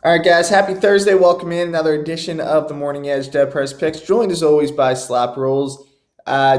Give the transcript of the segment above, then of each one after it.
All right, guys. Happy Thursday. Welcome in another edition of the Morning Edge DeadPresPicks. Joined as always by SlopRules.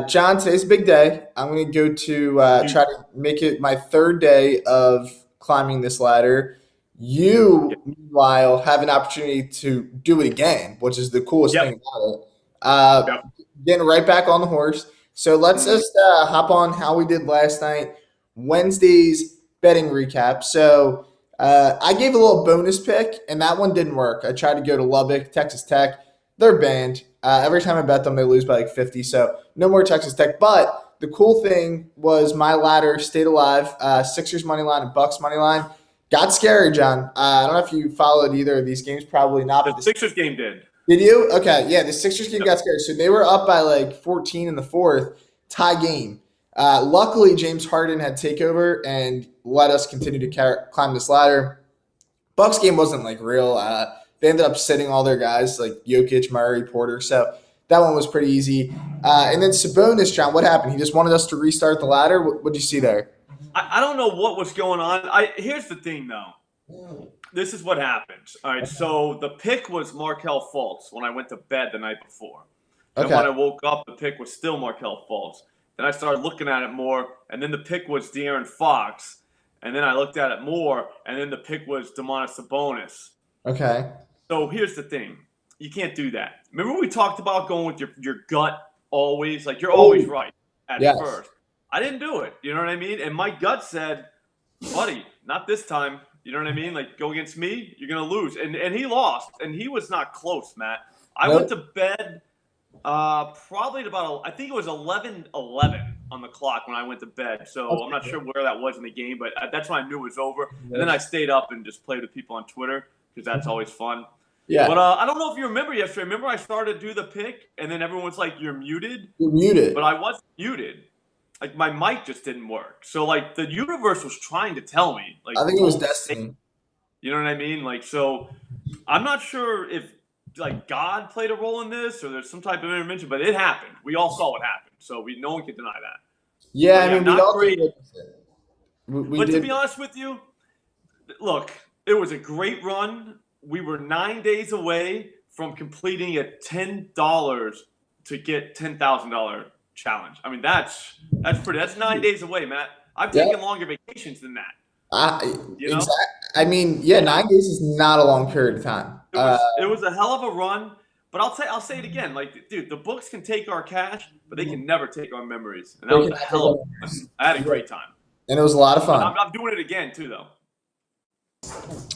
John, today's a big day. I'm going to go to try to make it my third day of climbing this ladder. Yeah. You, meanwhile, have an opportunity to do it again, which is the coolest Yep. thing about it. Uh, Yep. Getting right back on the horse. So let's Mhm. just hop on how we did last night. Wednesday's betting recap. So. I gave a little bonus pick, and that one didn't work. I tried to go to Lubbock, Texas Tech. They're banned. Every time I bet them, they lose by like 50. So no more Texas Tech. But the cool thing was my ladder stayed alive. Sixers money line and Bucks money line got scary, John. I don't know if you followed either of these games. Probably not. The But Sixers game did. did you? Okay, yeah. The Sixers game Yep. got scary. So they were up by like 14 in the fourth, tie game. Luckily, James Harden had takeover and let us continue to climb this ladder. Bucks game wasn't like real. They ended up sitting all their guys like Jokic, Murray, Porter. So that one was pretty easy. And then Sabonis, John, what happened? He just wanted us to restart the ladder. What'd you see there? I don't know what was going on. Here's the thing though. This is what happens. All right. So the pick was Markelle Fultz when I went to bed the night before. Then Okay. when I woke up, the pick was still Markelle Fultz. Then I started looking at it more, and then the pick was De'Aaron Fox. And then I looked at it more, and then the pick was Domantas Sabonis. Okay. So here's the thing. You can't do that. Remember we talked about going with your gut always? Like you're always right at Yes. first. I didn't do it. You know what I mean? And my gut said, buddy, not this time. You know what I mean? Like go against me, you're gonna lose. And he lost. And he was not close, Matt. I Nope. went to bed probably at about I think it was 11:11 on the clock when I went to bed. So I'm not sure where that was in the game, but that's when I knew it was over. And then I stayed up and just played with people on Twitter because that's always fun. Yeah. But I don't know if you remember yesterday. Remember I started to do the pick, and then everyone was like, "You're muted," You're muted. but I wasn't muted. Like my mic just didn't work. So like the universe was trying to tell me, like I think it was don't say- destiny. You know what I mean? Like so, I'm not sure if like God played a role in this or there's some type of intervention, but it happened. We all saw what happened, so no one can deny that. Yeah, But I yeah, mean, we not all great. did. We But to did. be honest with you, look, it was a great run. We were 9 days away from completing a $10 to get $10,000 challenge. I mean, that's pretty. That's 9 days away, Matt. I've Yeah. taken longer vacations than that. You know, I mean, yeah, 9 days is not a long period of time. it was a hell of a run. But I'll say it again. Like, dude, the books can take our cash, but they can never take our memories. And that was a hell of a run. I had a great time. And it was a lot of But fun. I'm doing it again too, though.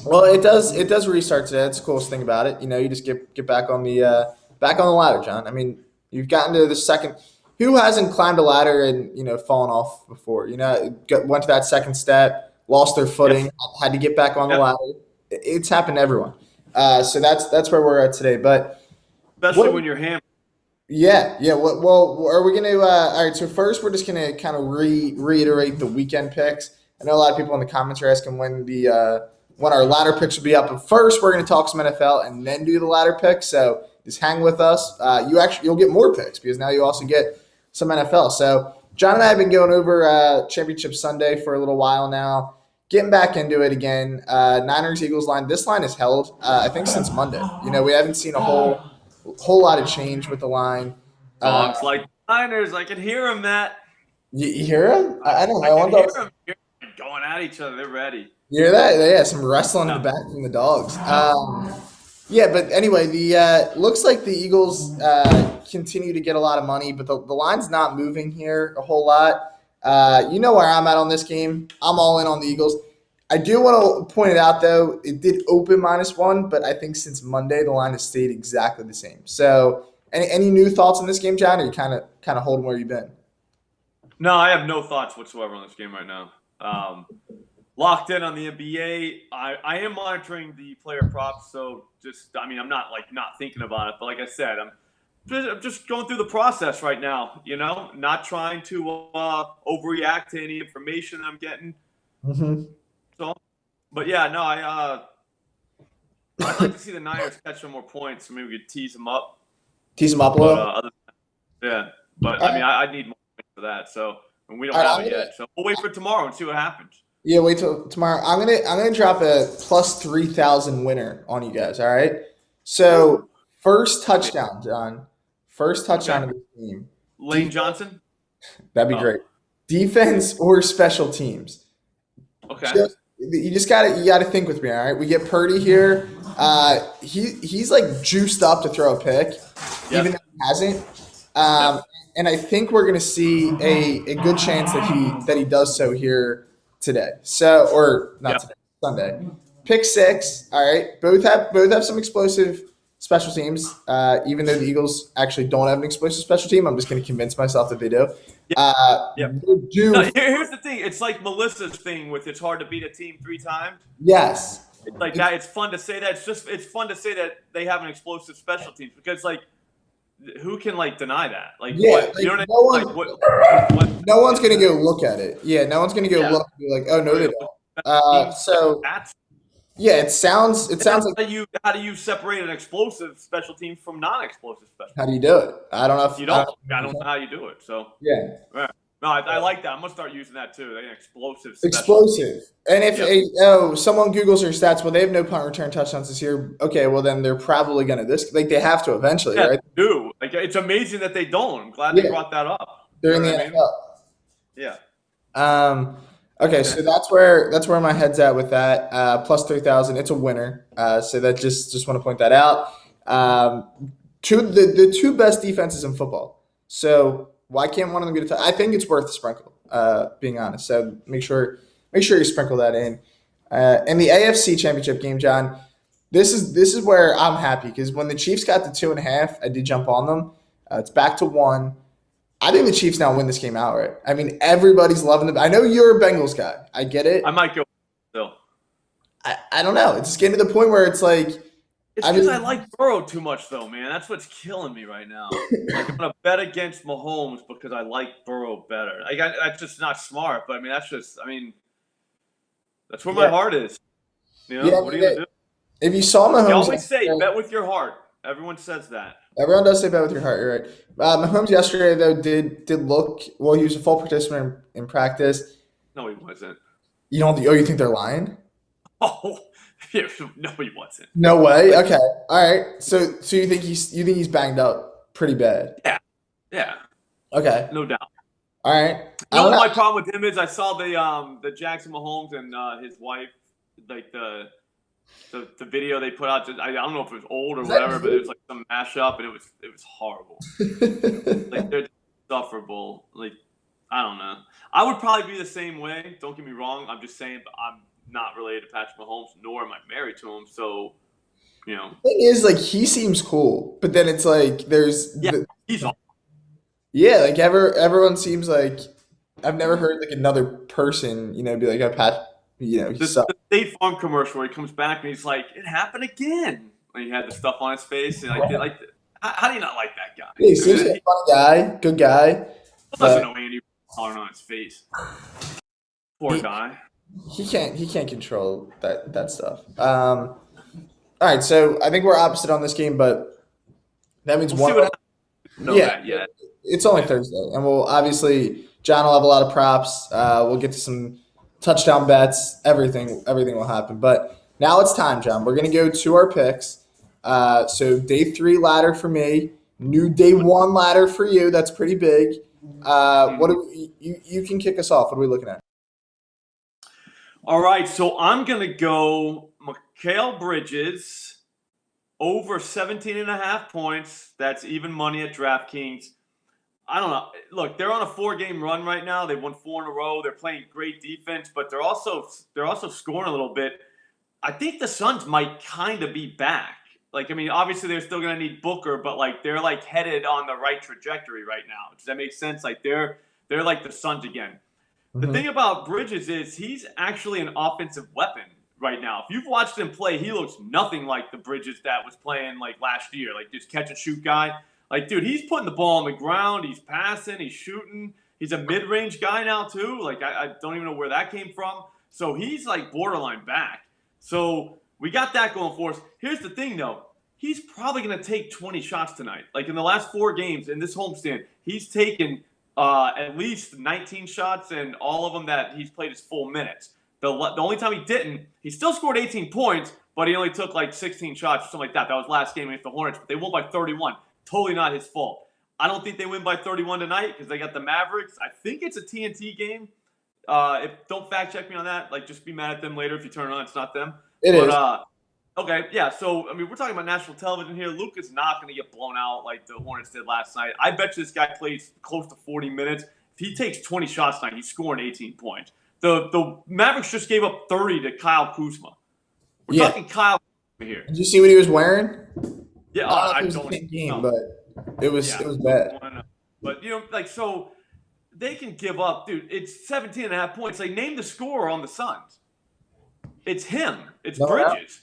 Well, it does restart today. That's the coolest thing about it. You just get back on the ladder, John. I mean, you've gotten to the second. Who hasn't climbed a ladder and fallen off before? Went to that second step, lost their footing, Yes. had to get back on the Yep. ladder. It's happened to everyone. So that's where we're at today. But Especially what? when you're hammered. Yeah. Well, are we gonna? All right. So first, we're just gonna kind of reiterate the weekend picks. I know a lot of people in the comments are asking when our ladder picks will be up. But first, we're gonna talk some NFL and then do the ladder picks. So just hang with us. You'll get more picks because now you also get some NFL. So John and I have been going over Championship Sunday for a little while now. Getting back into it again. Niners Eagles line. This line is held. I think since Monday. We haven't seen a whole lot of change with the line. Dogs like Niners. I can hear them, Matt. You hear him? I don't know. I I can wonder. hear them going at each other. They're ready. You hear that? Yeah, some wrestling in the back from the dogs. Yeah, but anyway, the looks like the Eagles continue to get a lot of money, but the line's not moving here a whole lot. You know where I'm at on this game. I'm all in on the Eagles. I do want to point it out, though. It did open -1, but I think since Monday, the line has stayed exactly the same. So any new thoughts on this game, John, or you kind of holding where you've been? No, I have no thoughts whatsoever on this game right now. Locked in on the NBA. I am monitoring the player props, so I'm not thinking about it, but like I said, I'm just going through the process right now. Not trying to overreact to any information I'm getting. Mm-hmm. So, but yeah, no, I'd like to see the Niners catch some more points, so maybe we could tease them up. Tease them up a But little. but I mean, I need more points for that. So and we don't have it yet. So we'll wait for tomorrow and see what happens. Yeah, wait till tomorrow. I'm gonna drop a plus 3,000 winner on you guys. All right. So Ooh. first Okay. touchdown, John. First touchdown Okay. of the team. Lane Defense. Johnson. That'd be Oh. great. Defense or special teams. Okay. You gotta think with me. All right. We get Purdy here. He's like juiced up to throw a pick, even though Yep. he hasn't. Yep. Um, and I think we're gonna see a good chance that he does so here today. So or not Yep. today, Sunday. Pick six. All right. Both have some explosive special teams. Even though the Eagles actually don't have an explosive special team, I'm just gonna convince myself that they do. Yep. Yep. They No, do. here's the thing. It's like Melissa's thing with it's hard to beat a team 3 times. Yes. It's like that. It's fun to say that. It's fun to say that they have an explosive special teams because like who can like deny that? Like Yeah, what like you know what no I one, mean? Like what no one's gonna go look at it. Yeah, no one's gonna go yeah. look and be like, oh no, they don't. Teams So that's yeah, it sounds like how do you separate an explosive special team from non-explosive special how do you teams? do it? I don't know if You I don't. I don't don't know how you do it. So yeah, yeah. No, I like that. I'm gonna start using that too. Like an explosive special team. explosive. And if Yep. someone Googles their stats, well, they have no punt return touchdowns this year. Okay, well then they're probably gonna this like they have to eventually, Yeah, right? they do. Like it's amazing that they don't. I'm glad they Yeah, brought that up. they're You in know the what I mean? NFL. Yeah. Okay, Okay. so that's where my head's at with that. Plus 3,000, it's a winner. So that just want to point that out. The two best defenses in football. So why can't one of them get a touch? I think it's worth a sprinkle. Being honest, so make sure you sprinkle that in. In the AFC Championship game, John, this is where I'm happy because when the Chiefs got to 2.5, I did jump on them. It's back to one. I think the Chiefs now win this game outright. I mean, everybody's loving them. I know you're a Bengals guy. I get I it. might go still. I don't know. It's just getting to the point where it's like, It's I because mean, I like Burrow too much, though, man. That's what's killing me right now. Like I'm gonna bet against Mahomes because I like Burrow better. That's just not smart, but I mean that's just. I mean that's where my yeah, heart is. You know yeah. I what are mean, you gonna do? if you saw They Mahomes always say yesterday, bet with your heart. Everyone says that. everyone does say bet with your heart. You're right. Mahomes yesterday though did look well. He was a full participant in practice. No, he wasn't. You don't. Oh, you think they're lying? Oh, no, he wasn't. No way. Like, Okay. All right. So you think he's banged up pretty bad? yeah, yeah, Okay. no doubt. All right. You I know don't what know. my problem with him is? I saw the Jackson Mahomes and his wife, like the video they put out. I don't know if it was old or Is that whatever, but it good? was like some mashup, and it was horrible. Like they're insufferable. Like I don't know. I would probably be the same way. Don't get me wrong. I'm just saying, but I'm not related to Patrick Mahomes, nor am I married to him. So you know, Thing is, like he seems cool, but then it's like yeah, he's awesome. yeah, like everyone seems like I've never heard like another person, be like, "Oh, Pat, he The sucks." State Farm commercial where he comes back and he's like, "It happened again." When he had the stuff on his face, and how do you not like that guy? Yeah, he I seems mean, like he a funny guy, good guy, doesn't but know Andy calling on his face. Poor he guy. he can't control that stuff. All right, so I think we're opposite on this game, but that means We'll one see of what us. happens. Know Yeah, that yet? it's only Yeah. Thursday, and we'll obviously John will have a lot of props. We'll get to some touchdown bets. Everything will happen. But now it's time, John. We're gonna go to our picks. So day 3 ladder for me, new day 1 ladder for you. That's pretty big. What Mhm. do you can kick us off? What are we looking at? All right, so I'm gonna go Mikal Bridges over 17 and a half points. That's even money at DraftKings. I don't know. Look, they're on a 4-game run right now. They won 4 in a row. They're playing great defense, but they're also scoring a little bit. I think the Suns might kind of be back. Like, I mean, obviously they're still going to need Booker, but like they're like headed on the right trajectory right now. Does that make sense? Like they're like the Suns again. The Hmm. thing about Bridges is he's actually an offensive weapon right now. If you've watched him play, he looks nothing like the Bridges that was playing like last year, like this catch and shoot guy. Like, dude, he's putting the ball on the ground, he's passing, he's shooting. He's a mid-range guy now too. Like I don't even know where that came from. So he's like borderline back. So we got that going for us. Here's the thing though. He's probably going to take 20 shots tonight. Like in the last 4 games in this homestand, he's taken at least 19 shots, and all of them that he's played his full minutes. The only time he didn't, he still scored 18 points, but he only took like 16 shots or something like that. That was last game against the Hornets, but they won by 31. Totally not his fault. I don't think they win by 31 tonight because they got the Mavericks. I think it's a TNT game. Don't fact check me on that. Like, just be mad at them later if you turn it on. It's not them. It is. Okay, yeah. So I mean, we're talking about national television here. Luka's not going to get blown out like the Hornets did last night. I bet you this guy plays close to 40 minutes. If he takes 20 shots tonight, he's scoring 18 points. The Mavericks just gave up 30 to Kyle Kuzma. We're talking Kyle Kuzma here. Did you see what he was wearing? Yeah, I don't know if it was a game, but it was bad. But so they can give up, dude. It's 17.5 points. Like, name the scorer on the Suns. It's him. It's Bridges.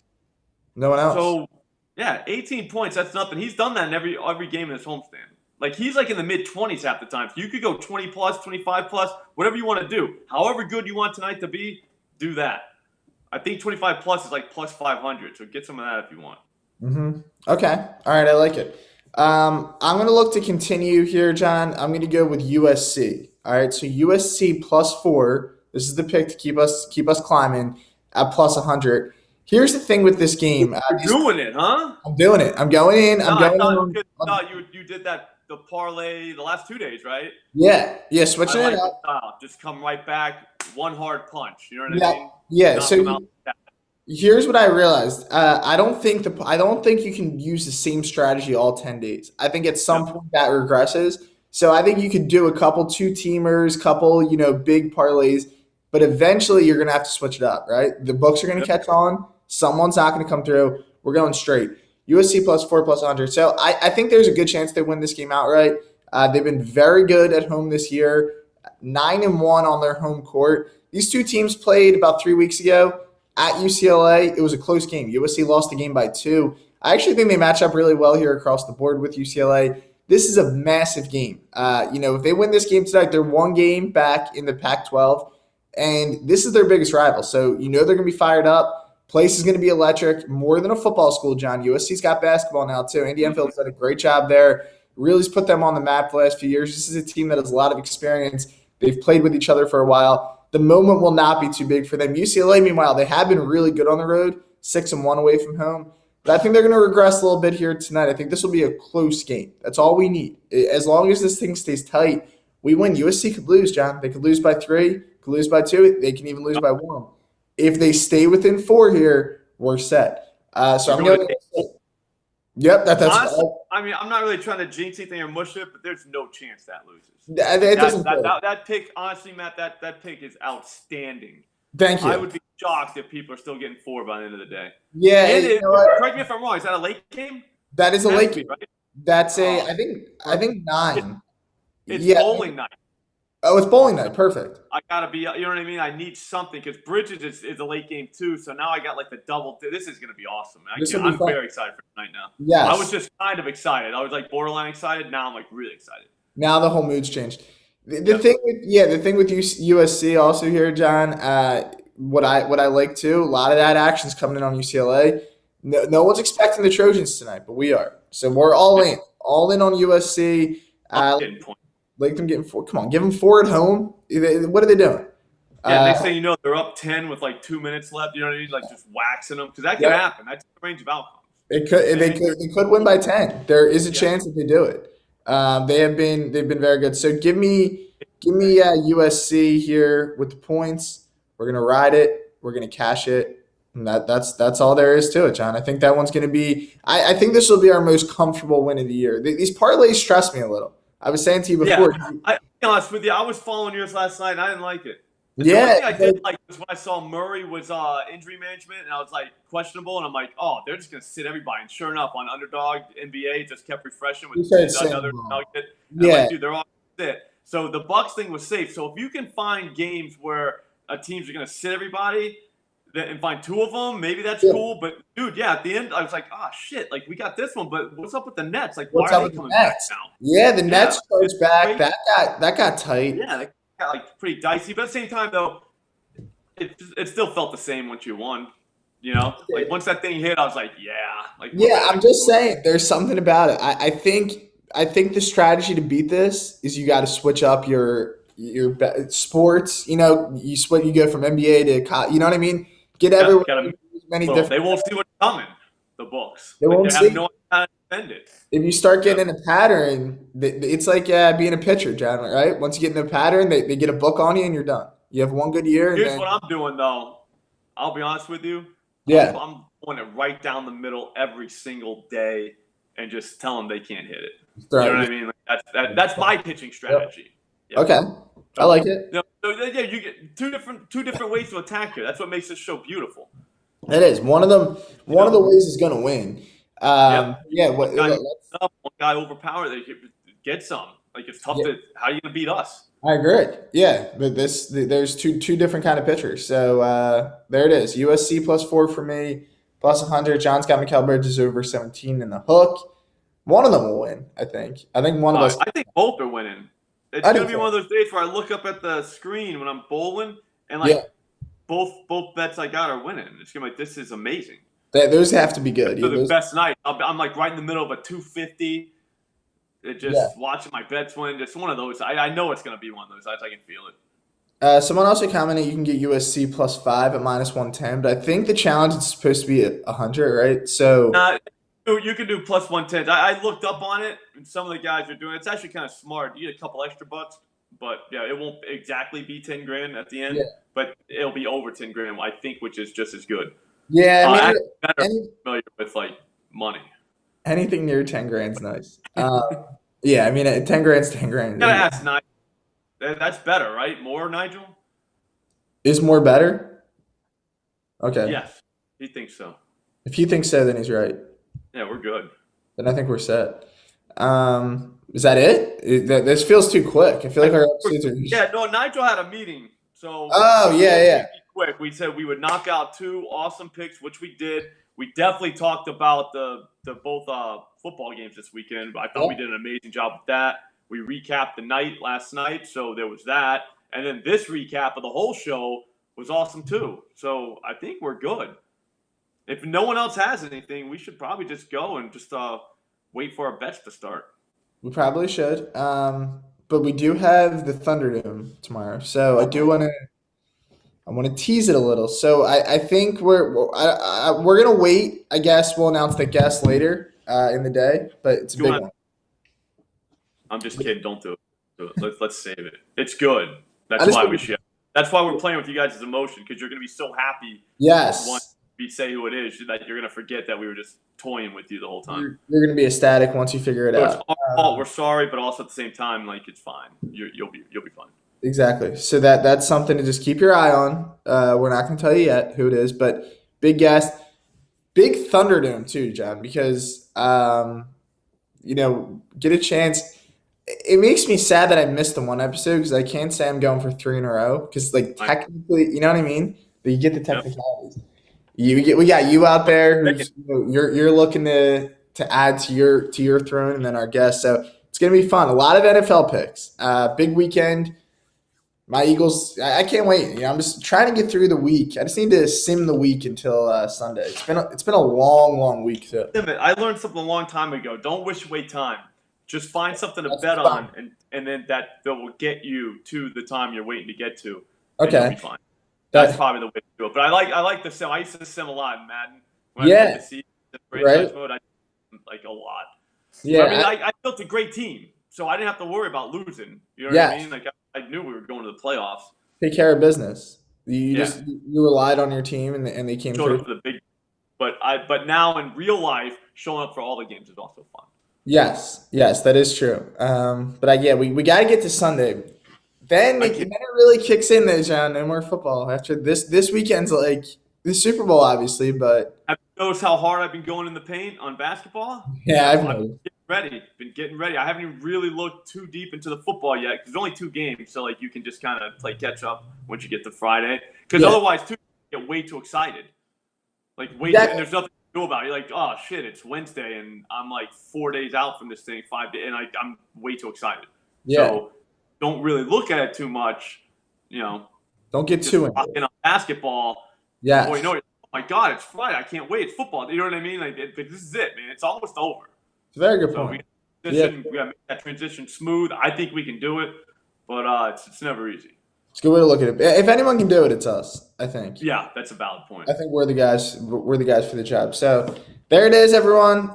No one else. So, yeah, 18 points, that's nothing. He's done that in every game in his homestand. Like, he's like in the mid-20s half the time. So you could go 20-plus, 25-plus, whatever you want to do. However good you want tonight to be, do that. I think 25-plus is like plus 500, so get some of that if you want. Mm-hmm. Okay. All right, I like it. I'm going to look to continue here, John. I'm going to go with USC. All right, so USC +4. This is the pick to keep us climbing at plus 100. Here's the thing with this game. You're doing it, huh? I'm doing it. I'm going in. I thought you did the parlay the last 2 days, right? Yeah, switching it up. Style. Just come right back, one hard punch. You know what I mean? Yeah. So here's what I realized. I don't think you can use the same strategy all 10 days. I think at some point that regresses. So I think you could do a couple 2-teamers, couple big parlays, but eventually you're gonna have to switch it up, right? The books are gonna catch on. Someone's not going to come through. We're going straight. USC +4 +100. So I think there's a good chance they win this game outright. They've been very good at home this year, 9-1 on their home court. These two teams played about 3 weeks ago at UCLA. It was a close game. USC lost the game by 2. I actually think they match up really well here across the board with UCLA. This is a massive game. If they win this game tonight, they're one game back in the Pac-12, and this is their biggest rival. So they're going to be fired up. Place is going to be electric, more than a football school, John. USC's got basketball now, too. Andy Enfield's done a great job there. Really's put them on the map the last few years. This is a team that has a lot of experience. They've played with each other for a while. The moment will not be too big for them. UCLA, meanwhile, they have been really good on the road, 6-1 away from home. But I think they're going to regress a little bit here tonight. I think this will be a close game. That's all we need. As long as this thing stays tight, we win. USC could lose, John. They could lose by 3, could lose by 2. They can even lose by 1. If they stay within 4 here, we're set. So I'm going to – yep, that's honestly, I mean, I'm not really trying to jinx anything or mush it, but there's no chance that loses. That pick, honestly, Matt, that pick is outstanding. Thank you. I would be shocked if people are still getting 4 by the end of the day. Yeah. Correct me if I'm wrong. Is that a late game? That is a late game. Right? That's I think 9. It's bowling night. Oh, it's bowling night. Perfect. I gotta be, you know what I mean? I need something because Bridges is a late game too. So now I got like the double. This is gonna be awesome. I'm very excited for tonight now. Yes. I was just kind of excited. I was like borderline excited. Now I'm like really excited. Now the whole mood's changed. The thing with USC also here, John. What I like too. A lot of that action's coming in on UCLA. No one's expecting the Trojans tonight, but we are. So we're all in on USC. Like them getting 4. Come on, give them 4 at home. What are they doing? Yeah, they say they're up 10 with like 2 minutes left. You know what I mean? Like just waxing them because that can happen. That's the range of outcomes. They could win by 10. There is a chance that they do it. They've been very good. So give me USC here with the points. We're gonna ride it. We're gonna cash it. And that's all there is to it, John. I think that one's gonna be. I think this will be our most comfortable win of the year. These parlays stress me a little. I was saying to you before. Yeah, I'll be honest with you. I was following yours last night, and I didn't like it. The only thing I did like was when I saw Murray was injury management, and I was like questionable, and I'm like, oh, they're just gonna sit everybody. And sure enough, on Underdog NBA, just kept refreshing with another nugget. Yeah, I'm like, dude, they're all sit. So the Bucks thing was safe. So if you can find games where teams are gonna sit everybody and find 2 of them, maybe that's cool. But dude, at the end, I was like, oh shit, like we got this one, but what's up with the Nets? Like, why are they coming back now? Yeah, the Nets coach back. That got tight. Yeah, that got like pretty dicey. But at the same time, though, it still felt the same once you won. Like once that thing hit, I was like, I'm just saying, there's something about it. I think the strategy to beat this is you got to switch up your sports. You know, you split. You go from NBA to you know what I mean. Get everywhere. Many different. They won't see what's coming. The books. They won't they have no idea how to defend it. If you start getting in a pattern, it's like being a pitcher, John. Right? Once you get in a pattern, they get a book on you, and you're done. You have one good year. Here's what I'm doing, though. I'll be honest with you. Yeah. I'm going it right down the middle every single day and just tell them they can't hit it. You know what I mean? Like that's my pitching strategy. Yep. Okay. I like it. So yeah, you get two different ways to attack here. That's what makes this show beautiful. It is. One of them. One of the ways is going to win. Yeah. One guy overpowered. They get some. Like it's tough to. How are you going to beat us? I agree. Yeah, but there's two different kind of pitchers. So there it is. USC +4 for me, +100. John's got Mikal Bridges over 17 in the hook. One of them will win, I think. I think one of us. I think both are winning. It's going to be one of those days where I look up at the screen when I'm bowling and both bets I got are winning. It's going to be like, this is amazing. Those have to be good. They're the best night. I'm like right in the middle of a 250. Watching my bets win. Just one of those. I know it's going to be one of those. I can feel it. Someone also commented you can get USC +5 at -110, but I think the challenge is supposed to be at 100, right? So you can do +110. I looked up on it, and some of the guys are doing it. It's actually kind of smart. You get a couple extra bucks, but yeah, it won't exactly be 10 grand at the end, but it'll be over 10 grand, I think, which is just as good. Yeah, I'm familiar with like money. Anything near 10 grand's nice. Yeah, I mean, 10 grand's 10 grand. You gotta ask Nigel. That's better, right? More, Nigel? Is more better? Okay. Yes, he thinks so. If he thinks so, then he's right. Yeah, we're good. Then I think we're set. Is that it? This feels too quick. I feel like our episodes are. Yeah, no, Nigel had a meeting. So. Oh, yeah. Quick. We said we would knock out 2 awesome picks, which we did. We definitely talked about the both football games this weekend. I thought we did an amazing job with that. We recapped the night last night, so there was that. And then this recap of the whole show was awesome too. So I think we're good. If no one else has anything, we should probably just go and just wait for our bets to start. We probably should. But we do have the Thunderdome tomorrow, so I do want to tease it a little. So I think we're gonna wait. I guess we'll announce the guest later in the day, but it's a big one. I'm just kidding. Don't do it. Let's save it. It's good. That's why we should. That's why we're playing with you guys' emotion, because you're gonna be so happy. Yes. Once we say who it is, that you're gonna forget that we were just toying with you the whole time. You're gonna be ecstatic once you figure it out. It's our fault. We're sorry, but also at the same time, like, it's fine. You'll be fine. Exactly. So that's something to just keep your eye on. We're not going to tell you yet who it is, but big guest, big Thunderdome too, John, because get a chance. It makes me sad that I missed the one episode because I can't say I'm going for 3 in a row because, like, technically, you know what I mean. But you get the technicalities. Yep. We got you out there. Who's, you're looking to add to your throne, and then our guest. So it's going to be fun. A lot of NFL picks. Big weekend. My Eagles, I can't wait. I'm just trying to get through the week. I just need to sim the week until Sunday. It's been a long week too. I learned something a long time ago. Don't wish away time. Just find something to bet on, and then that will get you to the time you're waiting to get to. Okay, you'll be fine. That's probably the way to do it. But I like the sim. I used to sim a lot in Madden. When I played the season, franchise mode, I like a lot. Yeah, but I built a great team, so I didn't have to worry about losing. You know what I mean? Like, I knew we were going to the playoffs. Take care of business. You relied on your team, and they came through. For the big, but now in real life, showing up for all the games is also fun. Yes, that is true. But we got to get to Sunday. Then it really kicks in there, John. No more football after this weekend's like the Super Bowl, obviously. But have you noticed how hard I've been going in the paint on basketball? Yeah, I've noticed. Been getting ready. I haven't even really looked too deep into the football yet because there's only 2 games, so like you can just kind of play catch up once you get to Friday. Because otherwise, you get way too excited. Like and there's nothing to do about it. You're like, oh shit, it's Wednesday, and I'm like 4 days out from this thing, 5 days, and I'm way too excited. Yeah. So don't really look at it too much. Don't get too in on basketball. Yeah. Boy, oh my God, it's Friday. I can't wait. It's football. You know what I mean? Like, this is it, man. It's almost over. Very good point. We got to make that transition smooth. I think we can do it. but it's never easy. It's a good way to look at it. If anyone can do it, it's us, I think. Yeah, that's a valid point. I think we're the guys. We're the guys for the job. So there it is, everyone.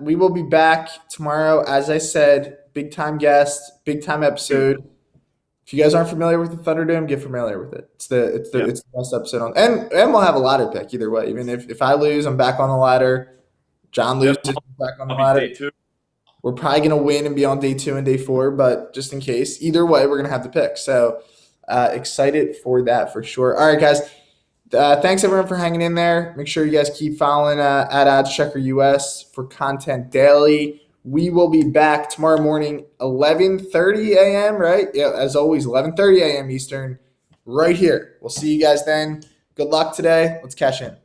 We will be back tomorrow, as I said. Big time guest, big time episode. If you guys aren't familiar with the Thunderdome, get familiar with it. It's the best episode on, and we'll have a ladder pick either way. Even if I lose, I'm back on the ladder. John loses, I'm back on the ladder. Day 2. We're probably gonna win and be on day 2 and day 4, but just in case, either way, we're gonna have the pick. So excited for that for sure. All right, guys. Thanks everyone for hanging in there. Make sure you guys keep following at OddsChecker US for content daily. We will be back tomorrow morning, 11:30 a.m., right? Yeah, as always, 11:30 a.m. Eastern, right here. We'll see you guys then. Good luck today. Let's cash in.